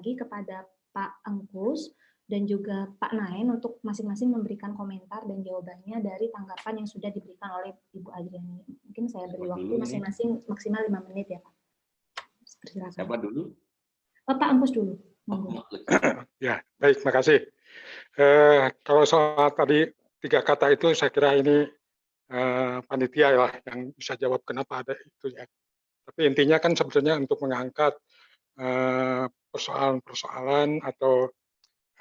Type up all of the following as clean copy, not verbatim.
lagi kepada Pak Angkus dan juga Pak Naen untuk masing-masing memberikan komentar dan jawabannya dari tanggapan yang sudah diberikan oleh Ibu Adriani. Mungkin saya beri waktu masing-masing maksimal 5 menit ya Pak. Silakan. Siapa dulu? Pak Angkus dulu. Ya, baik, makasih. Kalau soal tadi 3 kata itu saya kira ini panitia lah yang bisa jawab kenapa ada itu ya. Tapi intinya kan sebetulnya untuk mengangkat persoalan-persoalan atau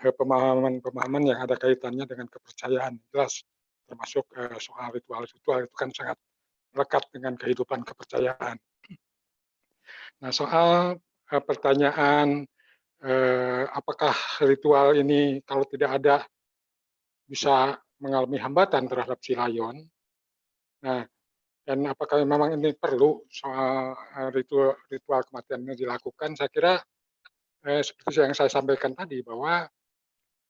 pemahaman-pemahaman yang ada kaitannya dengan kepercayaan, jelas termasuk soal ritual-ritual itu kan sangat melekat dengan kehidupan kepercayaan. Nah, soal pertanyaan apakah ritual ini kalau tidak ada bisa mengalami hambatan terhadap si layon. Nah, dan apakah memang ini perlu soal ritual kematian ini dilakukan? Saya kira seperti yang saya sampaikan tadi bahwa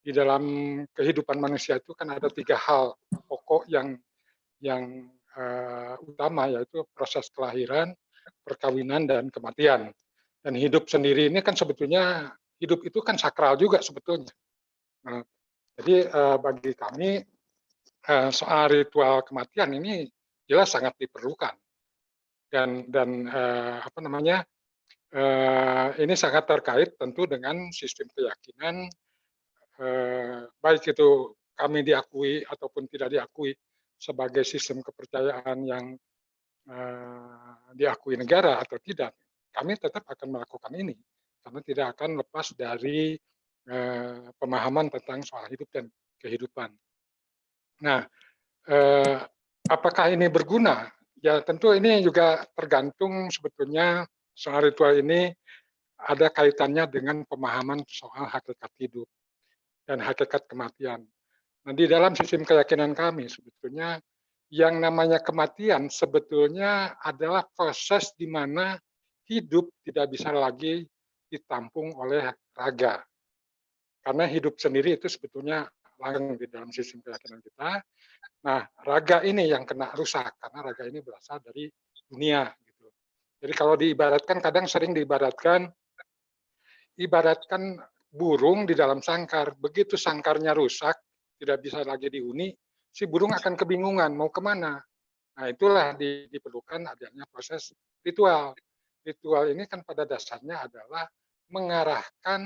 di dalam kehidupan manusia itu kan ada 3 hal pokok yang utama, yaitu proses kelahiran, perkawinan, dan kematian. Dan hidup sendiri ini kan sebetulnya hidup itu kan sakral juga sebetulnya. Nah, jadi bagi kami soal ritual kematian ini jelas sangat diperlukan dan apa namanya ini sangat terkait tentu dengan sistem keyakinan baik itu kami diakui ataupun tidak diakui sebagai sistem kepercayaan yang diakui negara atau tidak, kami tetap akan melakukan ini karena tidak akan lepas dari pemahaman tentang soal hidup dan kehidupan. Nah, apakah ini berguna? Ya tentu ini juga tergantung sebetulnya soal ritual ini ada kaitannya dengan pemahaman soal hakikat hidup dan hakikat kematian. Nah, di dalam sistem keyakinan kami sebetulnya yang namanya kematian sebetulnya adalah proses di mana hidup tidak bisa lagi ditampung oleh raga. Karena hidup sendiri itu sebetulnya langgeng di dalam sistem keyakinan kita. Nah, raga ini yang kena rusak karena raga ini berasal dari dunia. Gitu. Jadi kalau diibaratkan, kadang sering diibaratkan burung di dalam sangkar. Begitu sangkarnya rusak, tidak bisa lagi dihuni, si burung akan kebingungan mau kemana. Nah, itulah diperlukan adanya proses ritual. Ritual ini kan pada dasarnya adalah mengarahkan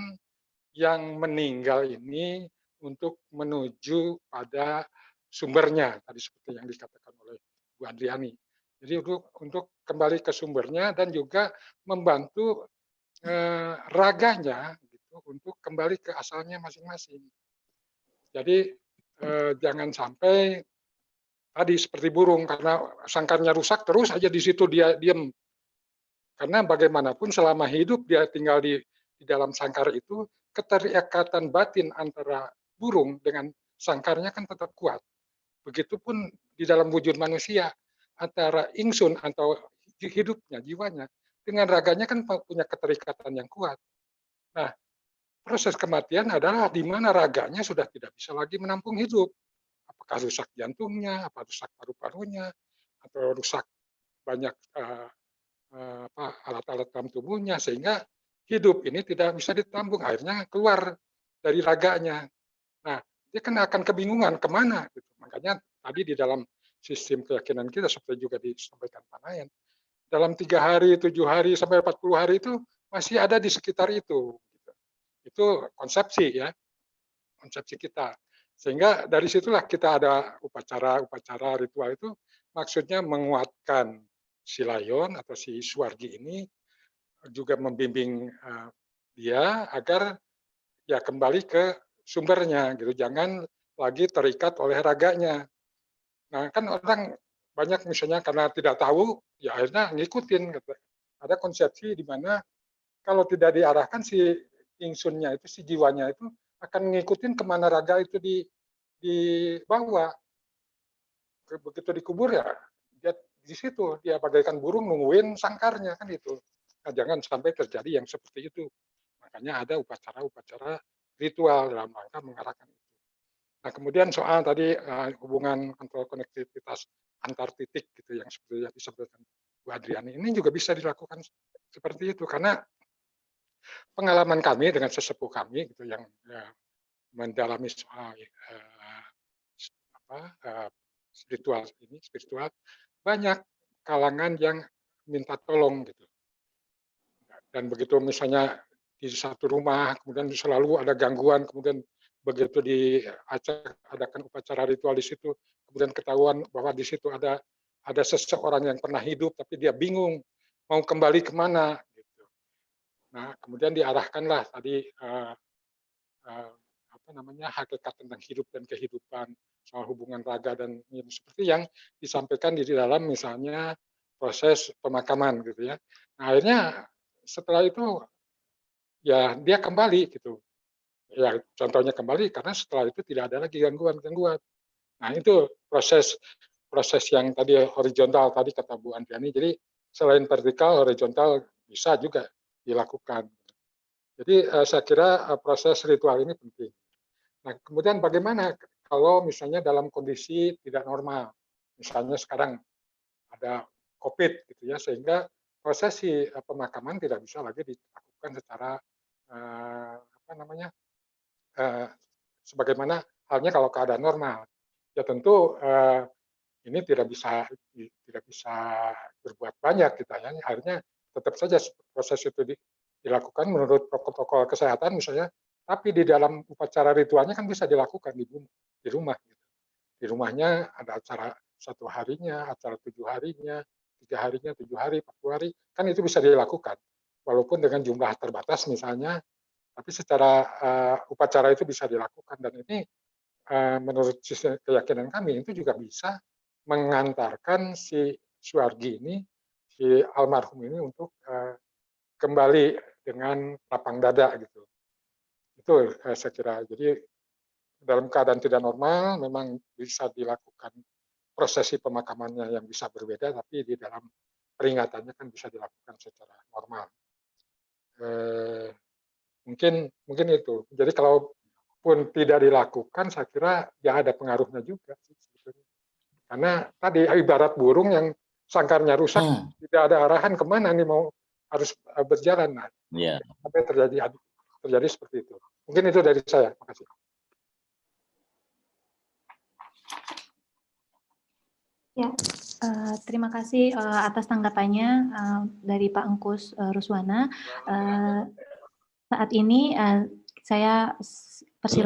yang meninggal ini untuk menuju pada sumbernya, tadi seperti yang dikatakan oleh Bu Andriani. Jadi untuk kembali ke sumbernya dan juga membantu raganya gitu, untuk kembali ke asalnya masing-masing. Jadi jangan sampai tadi seperti burung karena sangkarnya rusak terus aja di situ dia diam. Karena bagaimanapun selama hidup dia tinggal di dalam sangkar itu, keterikatan batin antara burung dengan sangkarnya kan tetap kuat. Begitupun di dalam wujud manusia, antara ingsun atau hidupnya, jiwanya, dengan raganya kan punya keterikatan yang kuat. Nah, proses kematian adalah di mana raganya sudah tidak bisa lagi menampung hidup. Apakah rusak jantungnya, apa rusak paru-parunya, atau rusak banyak alat-alat dalam tubuhnya, sehingga hidup ini tidak bisa ditampung, akhirnya keluar dari raganya. Nah, dia kan akan kebingungan kemana. Gitu. Makanya tadi di dalam sistem keyakinan kita, seperti juga disampaikan Pak Nayan, dalam 3 hari, 7 hari, sampai 40 hari itu masih ada di sekitar itu. Gitu. Itu konsepsi ya, konsepsi kita. Sehingga dari situlah kita ada upacara ritual itu maksudnya menguatkan si layon atau si Suwargi ini, juga membimbing dia agar ya kembali ke sumbernya gitu, jangan lagi terikat oleh raganya. Nah kan orang banyak misalnya karena tidak tahu ya akhirnya ngikutin gitu. Ada konsepsi di mana kalau tidak diarahkan si ingsunnya itu, si jiwanya itu akan ngikutin kemana raga itu dibawa. Begitu dikubur ya dia di situ, dia bagaikan burung nungguin sangkarnya kan itu. Nah, jangan sampai terjadi yang seperti itu. Makanya ada upacara-upacara ritual dalam rangka mengarahkan itu. Nah, kemudian soal tadi hubungan kontrol konektivitas antar titik gitu yang seperti yang disampaikan Bu Adriani, ini juga bisa dilakukan seperti itu karena pengalaman kami dengan sesepuh kami gitu yang mendalami soal spiritual, banyak kalangan yang minta tolong gitu. Dan begitu misalnya di satu rumah, kemudian selalu ada gangguan, kemudian begitu diadakan upacara ritual di situ, kemudian ketahuan bahwa di situ ada seseorang yang pernah hidup, tapi dia bingung mau kembali kemana. Gitu. Nah, kemudian diarahkanlah tadi hakikat tentang hidup dan kehidupan, soal hubungan raga dan seperti yang disampaikan di dalam misalnya proses pemakaman gitu ya. Nah, akhirnya setelah itu ya dia kembali gitu. Ya contohnya kembali karena setelah itu tidak ada lagi gangguan. Nah, itu proses yang tadi horizontal tadi kata Bu Andriani. Jadi selain vertikal, horizontal bisa juga dilakukan. Jadi saya kira proses ritual ini penting. Nah, kemudian bagaimana kalau misalnya dalam kondisi tidak normal, misalnya sekarang ada COVID gitu ya, sehingga prosesi pemakaman tidak bisa lagi dilakukan secara sebagaimana halnya kalau keadaan normal. Ya tentu ini tidak bisa berbuat banyak kita ya. Akhirnya tetap saja proses itu dilakukan menurut protokol kesehatan misalnya, tapi di dalam upacara ritualnya kan bisa dilakukan di rumah. Gitu. Di rumahnya ada acara 1 harinya, acara 7 harinya, 3 harinya, 7 hari, 40 hari, kan itu bisa dilakukan. Walaupun dengan jumlah terbatas misalnya, tapi secara upacara itu bisa dilakukan dan ini menurut keyakinan kami itu juga bisa mengantarkan si Suargi ini, si almarhum ini untuk kembali dengan lapang dada gitu. Itu saya kira. Jadi dalam keadaan tidak normal memang bisa dilakukan prosesi pemakamannya yang bisa berbeda, tapi di dalam peringatannya kan bisa dilakukan secara normal. Mungkin itu. Jadi kalaupun tidak dilakukan, saya kira ya ada pengaruhnya juga sih sebetulnya. Karena tadi ibarat burung yang sangkarnya rusak, tidak ada arahan kemana nih mau harus berjalan. Nah, sampai terjadi seperti itu. Mungkin itu dari saya. Terima kasih. Ya, terima kasih atas tanggapannya dari Pak Engkus Ruswana. Saat ini saya persilahkan